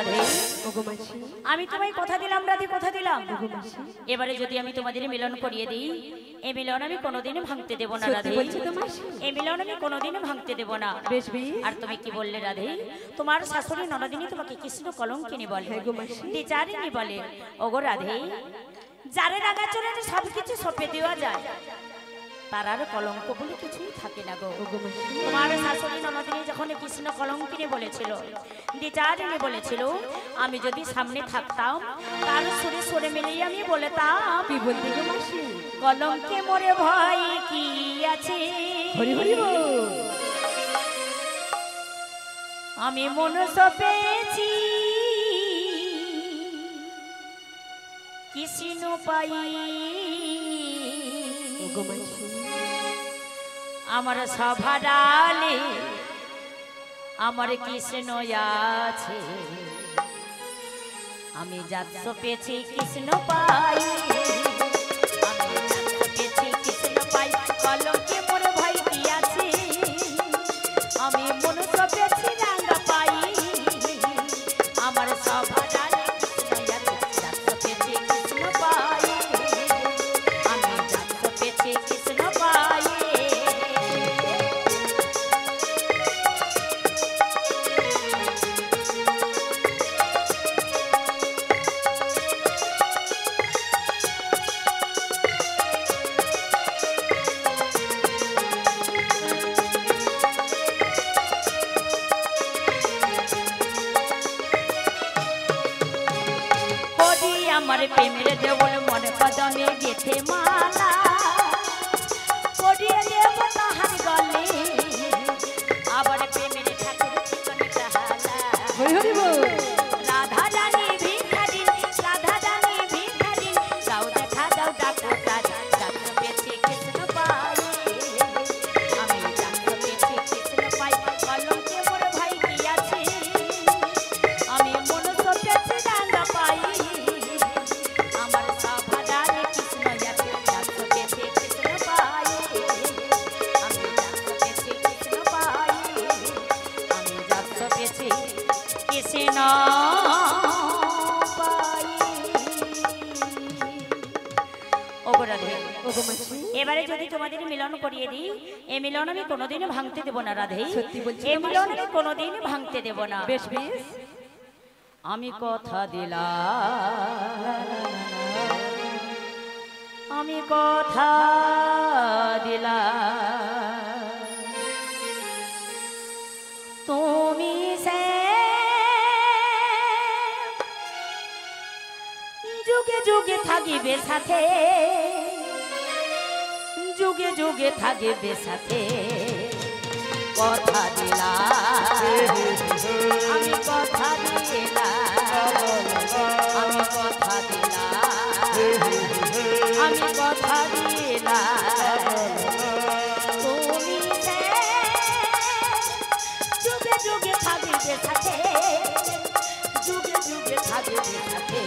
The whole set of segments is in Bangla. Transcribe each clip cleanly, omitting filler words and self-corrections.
রাধে আমি তোমায় কথা দিলাম রাধে কথা দিলাম এবারে যদি আমি তোমাদের মিলন করিয়ে দিই এই মিলন আমি কোনোদিন ভাঙতে দেব না রাধে এই মিলন আমি কোনোদিন ভাঙতে দেব না আর তুমি কি বললে রাধে তোমার শাশুড়ি ননদিনী তোমাকে কৃষ্ণ কলঙ্কিনী বলে দ্বিচারিণী বলে ওগো রাধে যারে রাগা চলে সবকিছু সঁপে দেওয়া যায় তার আর কলঙ্ক বলে কিছুই থাকে না গো তোমার শাশুড়ি ননদিনী যখন কৃষ্ণ কলঙ্কিনী বলেছিল দ্বিচারিণী বলেছিল আমি যদি সামনে থাকতাম তার সুরে সুরে মিলিয়ে আমি বলতাম কি বলতে গো মাসি কলঙ্কে মরে ভয় কি আছে হরি হরি আমি মন সপেছি কৃষ্ণ পাই আমার সভা ডালে আমার কৃষ্ণ আছে আমি যাচ্ছ পেয়েছি কৃষ্ণ পাই আমি যাচ্ছ পেয়েছি কৃষ্ণ পাই কলঙ্কে মোর ভাই কি আছে আমি মন সপেছি রাঙ্গা পাই আমার সভা ডালে কৃষ্ণ আছে যাচ্ছ পেয়েছি কৃষ্ণ পাই আমি যাচ্ছ পেয়েছি কৃষ্ণ পাই আমার প্রেমের দেবল মনে কদমে গেথে মালা পড়িয়ে দেব তাহার গলে আবার প্রেমের ঠাকুর চিকনে কাহালা রাধা রানী ভিখারিন রাধা রানী ভিখারিন যাও দেখা দাও ডাকো তার ডাকো পেছে কৃষ্ণ পাই আমি ডাকো পেছে কৃষ্ণ পাই কলঙ্কে মোর ভাই কি আছে আমি মন সপেছে ডাঙ্গা পাই এবারে যদি তোমাদের মিলন করিয়ে দিই এই মিলন আমি কোনোদিন ভাঙতে দেব না রাধে এই মিলন আমি কোনোদিন ভাঙতে দেব না বেশ বেশ আমি কথা দিলাম আমি কথা দিলাম তুমি সে যুগে যুগে থাকিবে সাথে যুগে যুগে থাকিবে সাথে কথা দিলাম আমি কথা দিলাম আমি কথা দিলাম আমি কথা দিলাম তুমি যুগে যুগে থাকিবে সাথে যুগে যুগে থাকিবে সাথে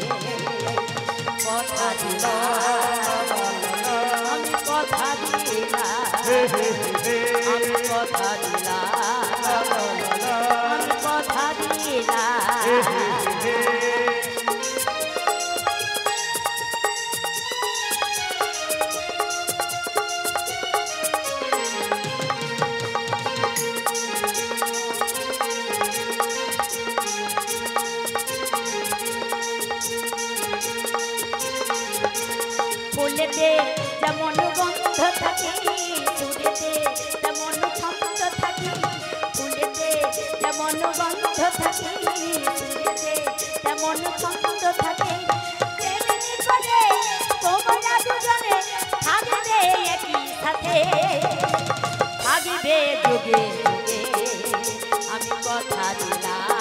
কথা দিলাম আমি কথা দিলাম আমি কথা দিলাম আমি কথা দিলাম ফুলেতে যেমন গন্ধ থাকে সুরেতে তেমন ছন্দ থাকে ফুলেতে যেমন গন্ধ থাকে সুরেতে তেমন ছন্দ থাকে তেমনি করে তোমরা দুজনে থাকবে একই সাথে থাকবে যুগে যুগে আমি কথা দিলাম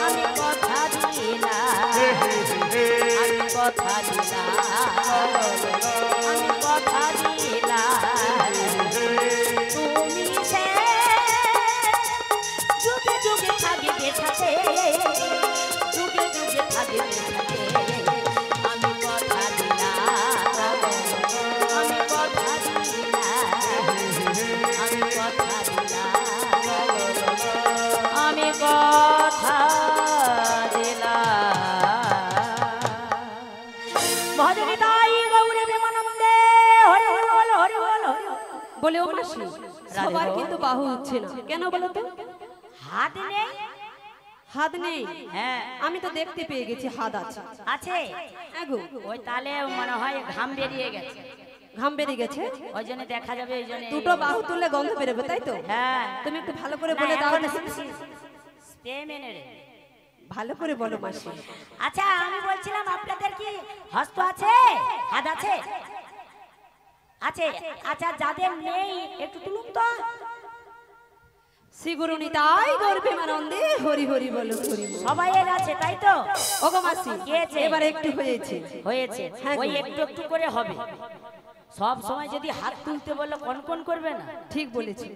আমি কথা দিলাম আমি কথা দিলাম আমি কথা দিলাম বলেও মাসি সবার কিন্তু বাহু উঠছে না, কেন বলো তো? হাত নেই। হাত নেই? হ্যাঁ আমি তো দেখতে পেয়ে গেছি হাত আছে। আছে এগো ওই তালে মনে হয় ঘাম বেরিয়ে গেছে, ঘাম বেরিয়ে গেছে, ওই জন্য দেখা যাবে। ওই জন্য দুটো বাহু তুললে গন্ধ বেরোবে, তাই তো? হ্যাঁ তুমি একটু ভালো করে বলে দাও তো। ভালো করে বলো মাসি। আচ্ছা আমি বলছিলাম আপনাদের কি হস্ত আছে, হাত আছে? আছে। আচ্ছা যাদের নেই একটু তুলুন তো। শ্রী গুরু নিতাই গর্বে আনন্দে হরি হরি বলো হরি বল। সবাই এর আছে তাই তো? ওগো মাসি হয়েছে। এবার একটু হয়েছে। হয়েছে হ্যাঁ গো। ওই একটু একটু করে হবে। সব সময় যদি হাত তুলতে বললে কনকন করবে না। ঠিক বলেছি।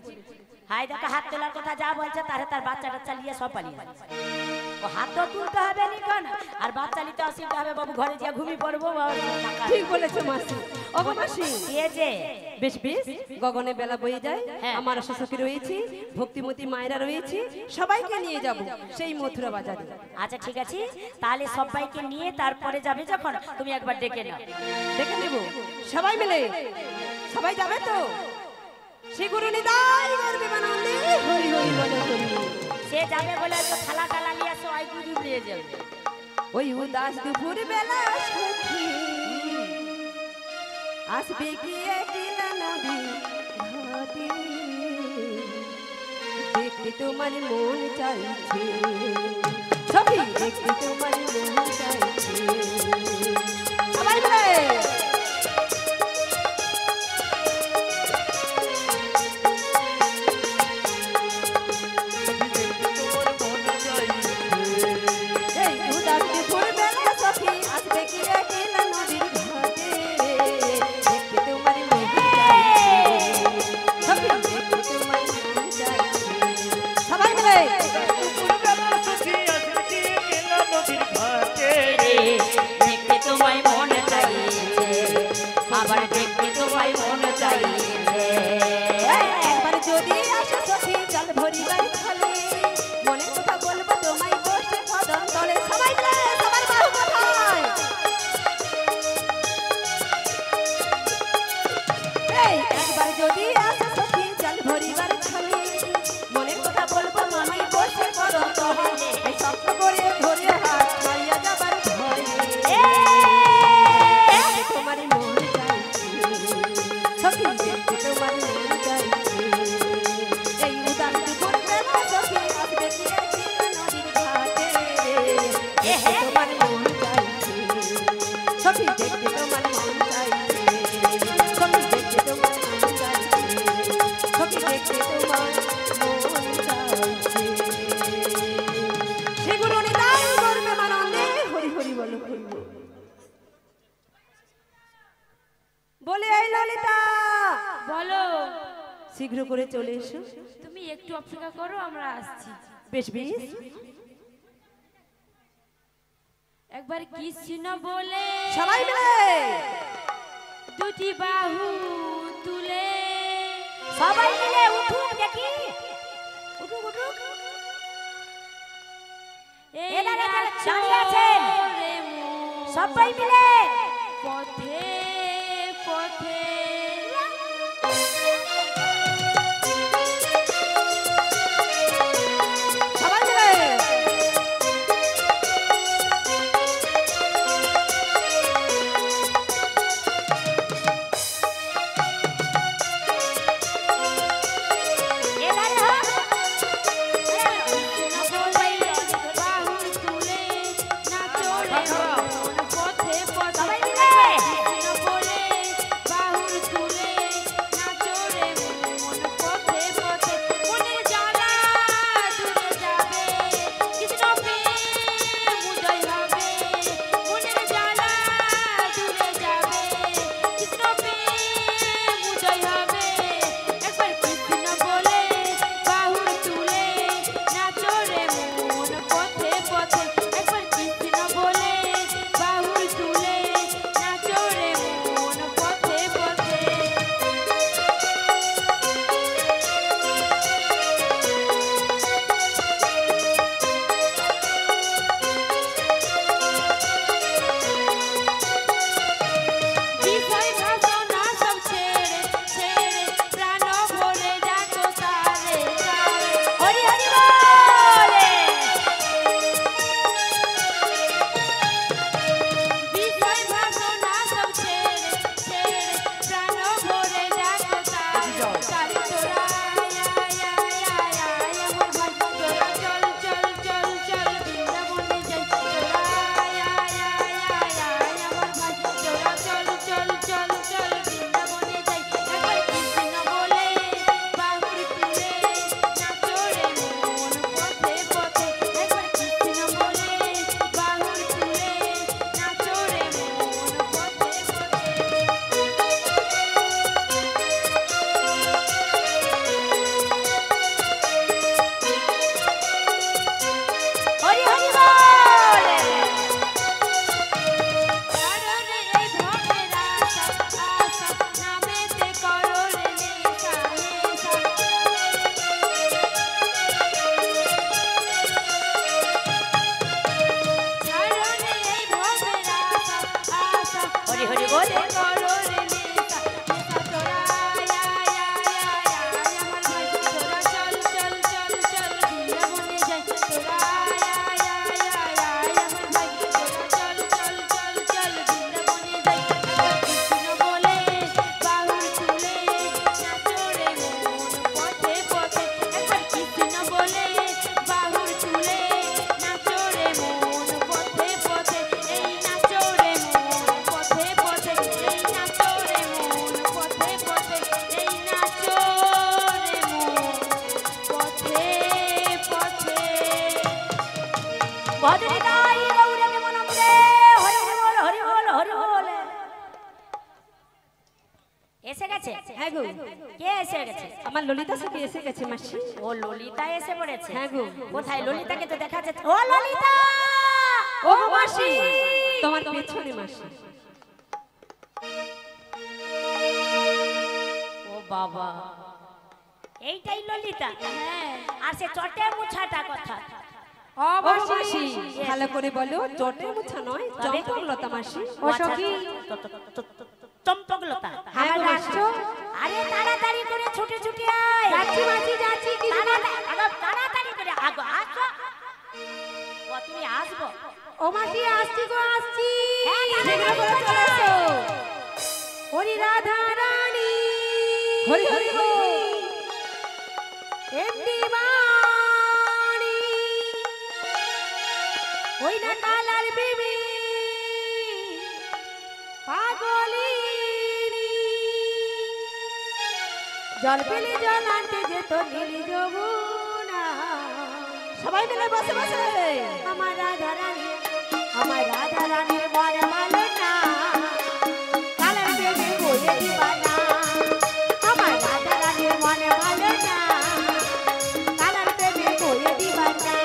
হাই দেখো হাত তোলার কথা যা বলছে তারে তার বাচ্চাটা চালিয়ে সব পালিয়ে যাচ্ছে। ও হাত তো তুলতে হবে নিকন, আর বাচ্চা নিতে আসতে হবে বাবু, ঘরে যা ঘুমিয়ে পড়বো। ঠিক বলেছে মাসি। ওগো মাসি দিয়েছে বেশ বেশ, গগনে বেলা বয়ে যায়, হ্যাঁ। আমার শাশুড়ি রয়েছে, ভক্তিমতী মায়েরা রয়েছে, সবাইকে নিয়ে যাব সেই মথুরা বাজারে। আচ্ছা ঠিক আছে, তাহলে সবাইকে নিয়ে তারপরে যাবে যখন তুমি একবার ডেকে নাও। দেখে নেব সবাই মিলে। সবাই যাবে তো? শ্রী গুরু নিতাই গর্বে আনন্দে হরি হরি বলো হরি বল। সে যাবে বলে তো থালা টালা নিয়ে আসো, আই গুড়ি নিয়ে যাবে। ওই উদাস দুপুর বেলা সখী আসবে কি একলা নদী ঘাটে, দেখতে তোমার মন চাইছে সখী, দেখতে তোমার মন চাইছে। সবাই মিলে দেখতে তোমায় মন চাইছে, আবার দেখতে তোমায় মন চাইছে। একবার যদি আসো সখী জল ভরিবার ছলে, মনের কথা বলবো তোমায় বসে কদম তলে। সবাই মিলে সবার বাহু কোথায়? এই একবার যদি আসো সখী জল ভরিবার ছলে, মনের কথা বলবো তোমায় বসে কদম তলে। এই শক্ত করে ধরে হাত ছাড়িয়া যাবার ভয়ে, তোমার মন চাইছে সখী, দেখতে তোমার মন চাইছে। এই উদাস দুপুর বেলা সখী আসবে কি একলা নদীর ঘাটে, দেখতে তোমার মন চাইছে সখী, দেখতে তোমার মন চাইছে সখী, দেখতে তোমার মন চাইছে সখী, দেখতে তোমার মন চাইছে। শ্রী গুরু নিতাই গর্বে আনন্দে হরি হরি বলো হরি বল। বলে এই ললিতা বলো। শীঘ্র করে চলে এসো। তুমি একটু অপেক্ষা করো, আমরা আসছি। বেশ বেশ। একবার কৃষ্ণ বলে সবাই মিলে দুটি বাহু তুলে, সবাই মিলে উঠুক দেখি, উঠুক উঠুক। এই এনারা যারা রাত দাঁড়িয়ে আছেন, চরে মোর সবাই মিলে পথে পথে সবাই মিলে এবারে হোক। বাহু তুলে নাচরে মন পথে পথে। সবাই মিলে কৃষ্ণ বলে বাহু ওরে করো রে নেশা নেশা তোরা আমার ভাই তোরা চল চল চল চল বৃন্দাবনে যাই তোরা আমার ভাই তোরা চল চল চল চল বৃন্দাবনে যাই কৃষ্ণ বলে বাহুর তুলে নাচো রে মন পথে পথে একবার কৃষ্ণ বলে বাহুর তুলে নাচো রে মন পথে পথে এই নাচো রে মন পথে পথে এই নাচো রে মন পথে পথে এই নাচো রে মন পথে পথে ভদ্রিতাই গৌরবে মনমুদে হরি বল হরি বল হরি বল। এসে গেছে? হ্যাঁ গো, কে এসে গেছে? আমার ললিতা সখী এসে গেছে মাসি। ও ললিতা এসে পড়েছে? হ্যাঁ গো। কোথায় ললিতাকে তো দেখা যাচ্ছে। ও ললিতা! ও গো মাসি, তোমার পেছনে মাসি। ও বাবা, এইটাই ললিতা? হ্যাঁ আর সে চটে মুছাটা কথা? ও মাসি, ভালো করে বলো, চটে মুছা নয়, চম্পকলতা মাসি। ও সখী চম্পকলতা। হ্যাঁ গো মাসি। আরে তাড়াতাড়ি করে ছুটে ছুটে আয়। যাচ্ছি মাসি, যাচ্ছি, কি তাড়াতাড়ি করে আগো আসো। ও তুমি আসবো? ও মাসি, আসছি গো, আসছি। হ্যাঁ, শীঘ্র করে চলে এসো। হরি রাধা রানী, হরি হরি হরি, এমনি বাণী, ওই না কালার বিবি, পাগলিনী, জল পেলে জল আনতে যেত নীলি যমুনা। সবাই মিলে বসে বসে আমার রাধা রানী, আমার রাধা রানীর মনে ভালো না, কালার বেবি বলে দিবানা। আমার রাধা রানীর মনে ভালো না, কালার বেবি বলে দিবানা।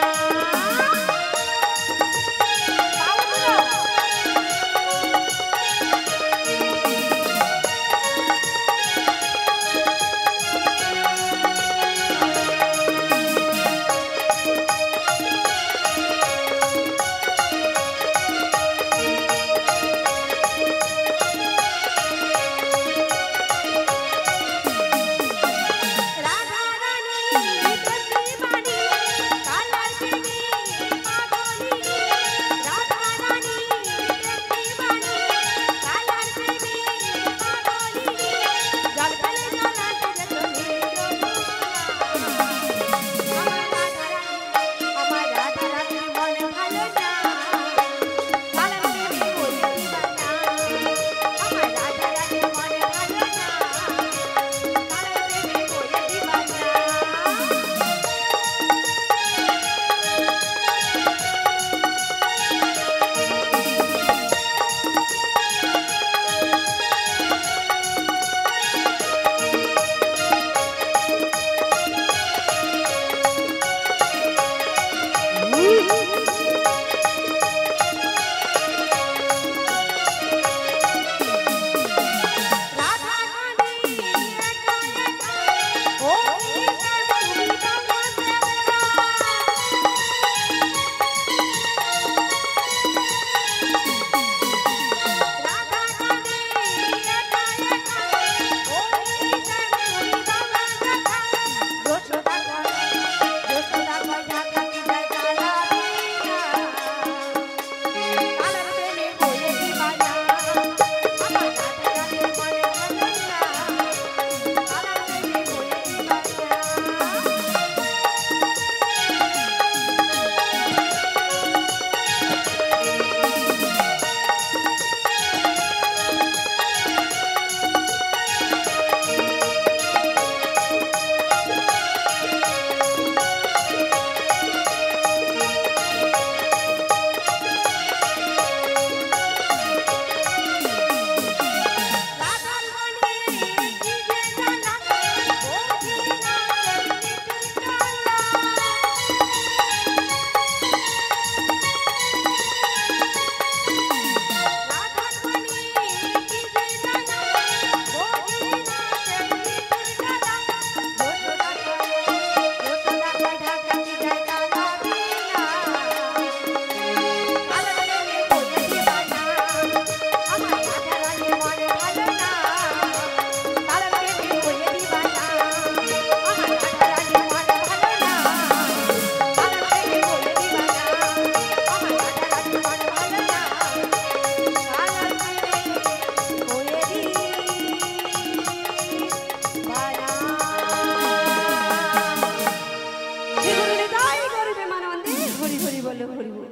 বলো হরি বল।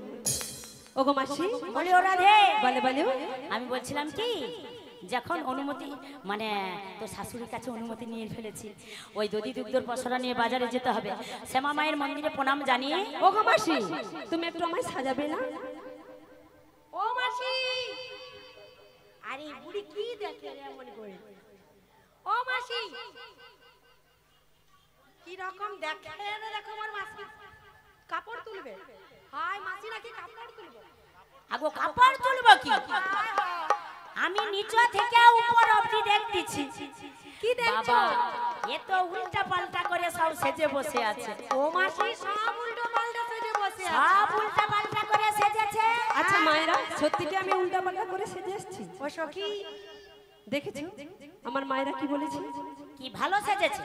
ওগো মাসি বলি ও রাধে, বলে বলে আমি বলছিলাম কি, যখন অনুমতি মানে তোর শাশুড়ির কাছে অনুমতি নিয়ে ফেলেছি, ওই দধি দুগ্ধর পসরা নিয়ে বাজারে যেতে হবে, শ্যামা মায়ের মন্দিরে প্রণাম জানিয়ে। ওগো মাসি তুমি একটু আমায় সাজাবে না? ও মাসি, আরে বুড়ি কি দেখে রে এমন করে? ও মাসি, কি রকম দেখে রে? দেখো আমার মাসি কাপড় তুলবে। হাই মাসি নাকি কাপড় তুলবে? আগো কাপড় তুলবো কি? হায় হায়। আমি নিচে থেকে উপর অবধি দেখতেছি। কি দেখছো? বাবা, এ তো উল্টা পাল্টা করে সব সেজে বসে আছে। ও মাসি সব উল্টো পাল্টা সেজে বসে আছে। সব উল্টা পাল্টা করে সেজেছে। আচ্ছা মায়েরা, সত্যিটা আমি উল্টা পাল্টা করে সেজে এসেছি? ও সখী, দেখেছো আমার মায়েরা কি বলেছে? কি ভালো সেজেছে,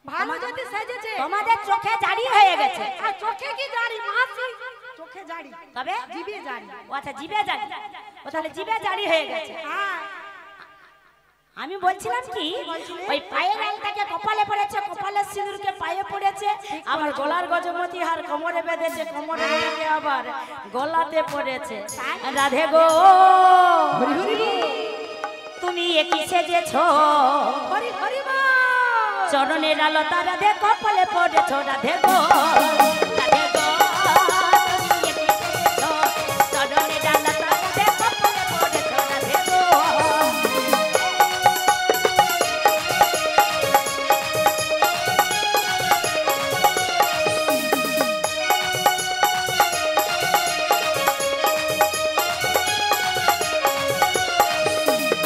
ভালো যদি সেজেছে। তোমাদের চোখে জারি হয়ে গেছে। আর চোখে কি জারি মাসি? চোখে জারি, তবে জিভে জারি। ও আচ্ছা, জিভে জারি। ও তাহলে জিভে জারি হয়ে গেছে। হ্যাঁ, আমি বলছিলাম কি, ওই পায়ের আলটাকে কপালে পড়েছে, কপালের সিঁদুরকে পায়ে পড়েছে, আবার গলার গজমতি হার কোমরে বেঁধেছে, কোমরে বেঁধে আবার গলাতে পড়েছে। রাধে গো, হরি হরি বল। তুমি একই সেজেছো, হরি হরি বল। চরণের আলতা রাধে কপালে পড়েছো। রাধে গো, রাধে গো, তুমি একই সেজেছো, চরণের আলতা রাধে কপালে পড়েছো। রাধে গো,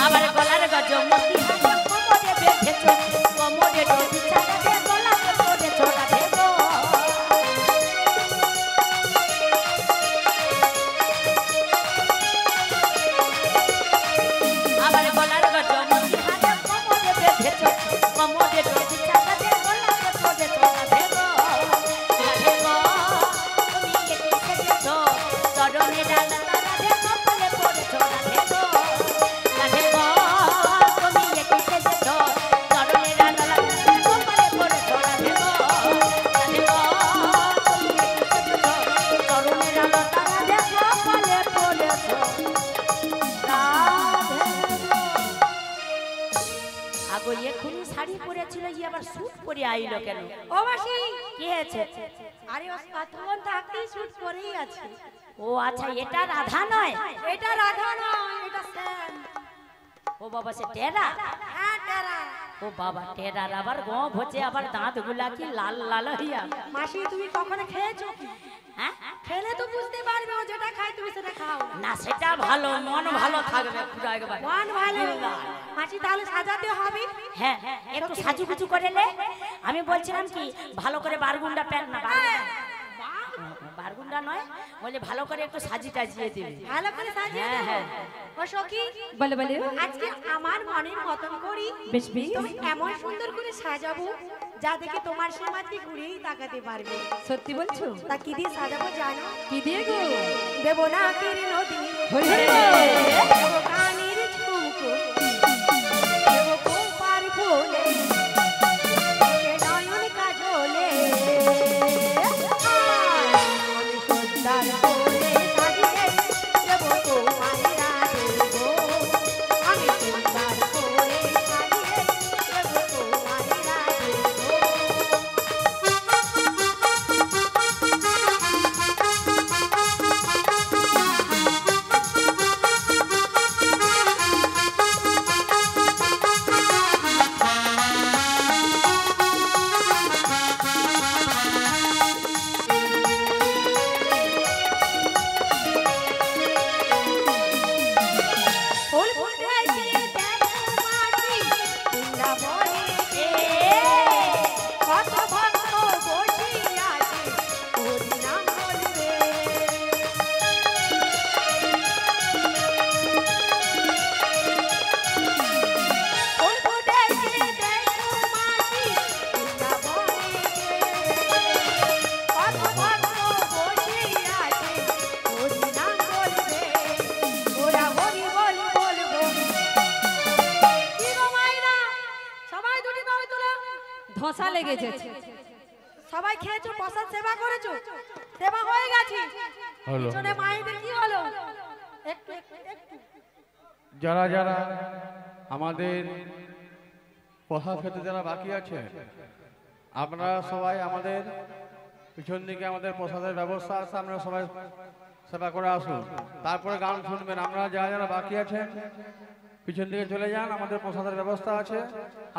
আবার গলার গজমতি হার কোমরে বেঁধেছো, কোমরে ডোরি ছাড়াতে গলাতে পড়েছো। রাধে গো, আবার গলার গজমতি হার কোমরে বেঁধেছো, কোমরে ডোরি ছাড়াতে গলাতে পড়েছো। রাধে গো, রাধে গো, তুমি একই সেজেছো, চরণের আলতা রাধে কপালে পড়েছো। রাধে গো, রাধে গো, তুমি একই সেজেছো, চরণের আলতা রাধে কপালে পড়েছো। রাধে গো, রাধে গো, তুমি একই সেজেছো, চরণের আলতা রাধে কপালে পড়েছো। আগো এক্ষুনি শাড়ি পরেছিল, ই আবার স্যুট পরে আইলো কেন? ও মাসি, কি হয়েছে? আরে ও কতক্ষণ থাকতেই শুট করেই আছে। ও আচ্ছা, এটা রাধা নয়। এটা রাধা নয়, এটা শ্যাম। ও বাবা, সে টেরা। হ্যাঁ টেরা। ও বাবা, টেরার আবার গপ হচ্ছে, আবার দাঁত গুলা কি লাল লাল হইয়া। মাসি তুমি কখনো খেয়েছো কি? হ্যাঁ, খেলে তো বুঝতে পারবে, ও যেটা খায় তুমি সেটা খাও। না সেটা ভালো, মন ভালো থাকবে পুরো একবার। মন ভালো। মাসি তাহলে সাজাতে হবে। হ্যাঁ, একটু সাজুগুজু করে নে। আমি বলছিলাম কি, ভালো করে বারগুন্ডা প্যান্ট না, বারগুন্ডা নয়, বলে ভালো করে একটু সাজি টাজিয়ে দিবি। ভালো করে সাজিয়ে হ্যাঁ, দেবো। হ্যাঁ। ও সখী, বলে বলে আজকে আমার মনের মতন করি বেশ বেশ। তুমি এমন সুন্দর করে সাজাবো যা দেখে তোমার সমাজকে ঘুরেই তাকাতে পারবে। সত্যি বলছো? তা কি দিয়ে সাজাবো জানো? কি দিয়ে গো? দেবো না কের নদী, হরি হরি বল। দেবো কানের ঝুমকো, দেবো কোপার ফুলে, দেবে নয়ন কাজলে। আমি সর্দার করে সাজিয়ে দেবো তোমায় রাধে গো। আমি সর্দার করে সাজিয়ে দেবো তোমায় রাধে গো। ফুল ফুটেছে দেখো মাটি বৃন্দাবনে, কত ভক্ত বসে আছে হরি নাম বলবে। ফুল ফুটেছে দেখো মাটি বৃন্দাবনে, কত ভক্ত বসে আছে হরি নাম বলবে। ওরা হরি বল বলবো। কি গো মাইরা, সবাই দুটি বাবু তোলো। ধোঁসা লেগেছে। সবাই খেয়েছো, প্রসাদ সেবা করেছো, সেবা হয়ে গেছে। হলো। পিছনে মায়েদের কি হলো? একটু একটু একটু যারা যারা আমাদের প্রসাদ খেতে যারা বাকি আছে, আপনারা সবাই আমাদের পিছন দিকে আমাদের প্রসাদের ব্যবস্থা আছে, আপনারা সবাই সেবা করে আসুন। তারপরে গান শুনবেন। আপনারা যারা যারা বাকি আছেন পিছন দিকে চলে যান, আমাদের প্রসাদের ব্যবস্থা আছে,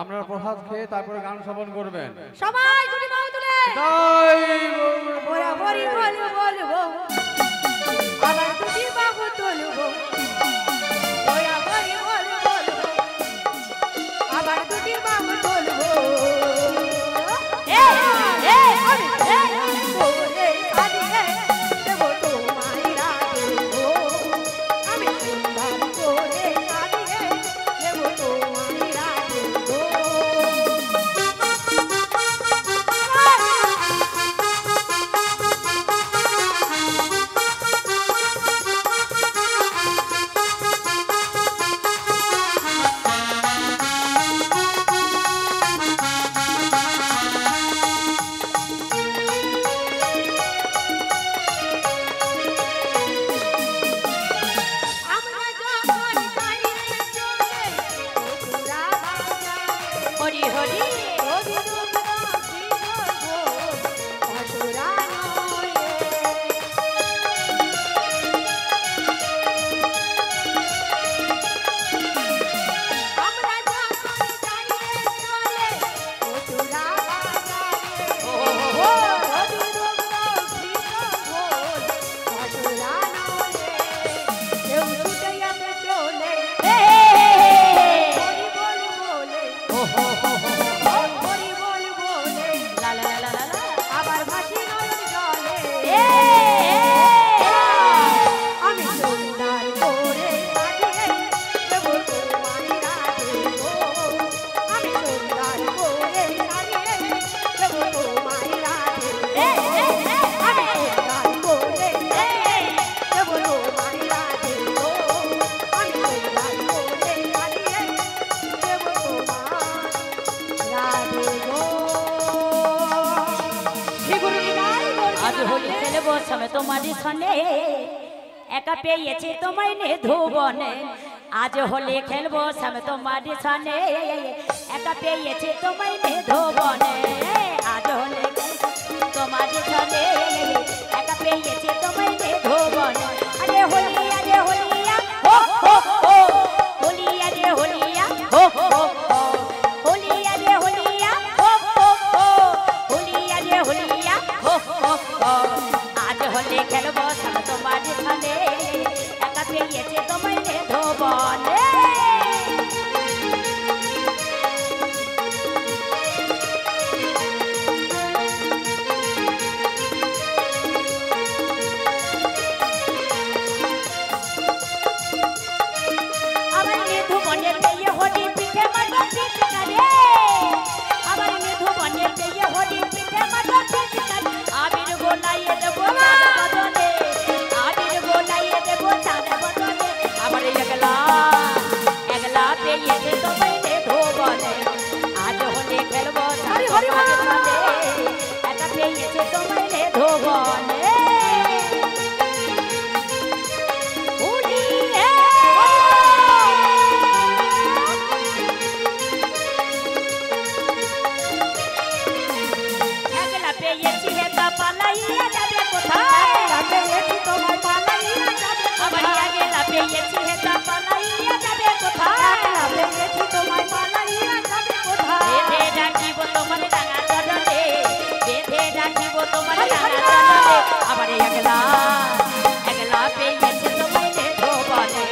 আপনারা প্রসাদ খেয়ে তারপরে গান শ্রবণ করবেন। সবাই দুটি বাহু তুলে জয় ওরা হরি বল বলবো, আবার দুটি বাহু তুলবো। ওরা হরি বল বলবো, আবার দুটি বাহু তুলবো। ওরে সাজিয়ে দেবো তোমায় রাখবো, আমি সুন্দর করে সাজিয়ে দেবো তোমায় রাখবো। আমরা যখন দাঁড়িয়ে চলে ওরা বাজারে, হরি হরি রবি রুদ্র শ্রীধর অসুরা নয়। আমরা যখন দাঁড়িয়ে চলে ওরা বাজারে, রবি রুদ্র শ্রীধর অসুরা নয়। কেউ ছুটে আসে চলে হরি বল বলে, হরি বল বলে, লা লা লা লা লা। আবার ভাসি নয়ন জলে। এ, আমি সুন্দর করে সাজিয়ে দেবো তোমায় রাখবো, আমি সুন্দর করে সাজিয়ে দেবো তোমায় রাখবো, এ, এ, এ, আমি সুন্দর করে সাজিয়ে দেবো তোমায় রাখবো, আমি সুন্দর করে সাজিয়ে দেবো তোমায় রাখবো। শিবুর নিগাই আজ হোলি খেলবো সবে তোমারই সনে, একা পেয়েছি তোমায় নে ধুবনে। আজ হোলি খেলবো সবে তোমারই সনে, একা পেয়েছি তোমায় নে ধুবনে। আজ হোলি খেলবো তোমারই সনে, একা পেয়েছি তোমায় নে ধুবনে। আরে হোলিয়া হো হো হো, হোলিয়া রে হোলিয়া হো হো হো, হোলিয়া রে হোলিয়া হো হো হো, হোলিয়া রে হোলিয়া হো হো হো। আজ হোলি খেলবো সব তোমার সামনে, একা পেয়েছে তোমায় রে ধোবনে। আবার নিধু বনের পেয়ে হরি পিঠে মাটো পিঠকারে, আবার নিধু বনের পেয়ে হরি পিঠে মাটো পিঠকারে। আবির গোলাইয়ে দেবো চাঁদ বদনে, আবির গোলাইয়ে দেবো চাঁদ বদনে। আবার একলা একলা পেয়েছে তোমায় রে ধোবনে। আজ হোলি খেলবো হরি হরি বলে, একা পেয়েছে তোমায় রে ধোবনে। হোলি একলা পেয়েছি হেতা পালাইয়া যাবে কোথায়, পেয়েছি তোমায় পালাইয়া যাবে, আবার একলা পেয়েছি হেতা পালাইয়া যাবে কোথায়। পেয়েছি তোমায় পালাইয়া যাবে কোথায়। বেঁধে ডাকিব তোমার ডাঙা চরণে, বেঁধে ডাকিব তোমার ডাঙা চরণে। আবার একলা একলা পেয়েছে তোমায় রে ধোবনে।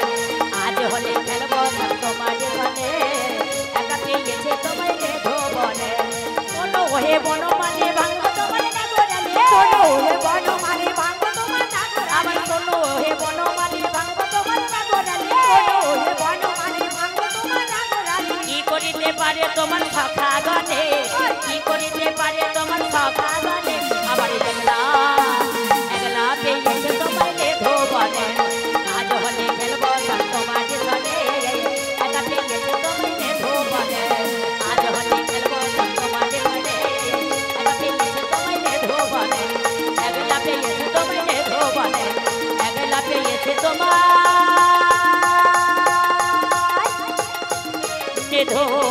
আজ হোলি খেলবো সব তোমার সনে, একা পেয়েছে তোমায় রে ধোবনে। কোনো ওহে বনমালী ভাঙবো তোমার নাগরালে, কোনো ওহে বনমালী ভাঙবো তোমার নাগরালে, আবার কোনো ওহে বনমালী ভাঙবো তোমার নাগরালে। কোনো ওহে বনমালী ভাঙবো তোমার নাগরালে। কি করিতে পারে তোমার সখা গনে, কি করিতে পারে তোমার সখা গনে। আবার একলা একলা পেয়েছে তোমায় রে ধোবনে। আজ হোলি খেলবো সব তোমার সনে, একা পেয়েছে তোমায় রে ধোবনে। আজ হোলি খেলবো সব তোমার সনে, একা পেয়েছে তোমায় ধরে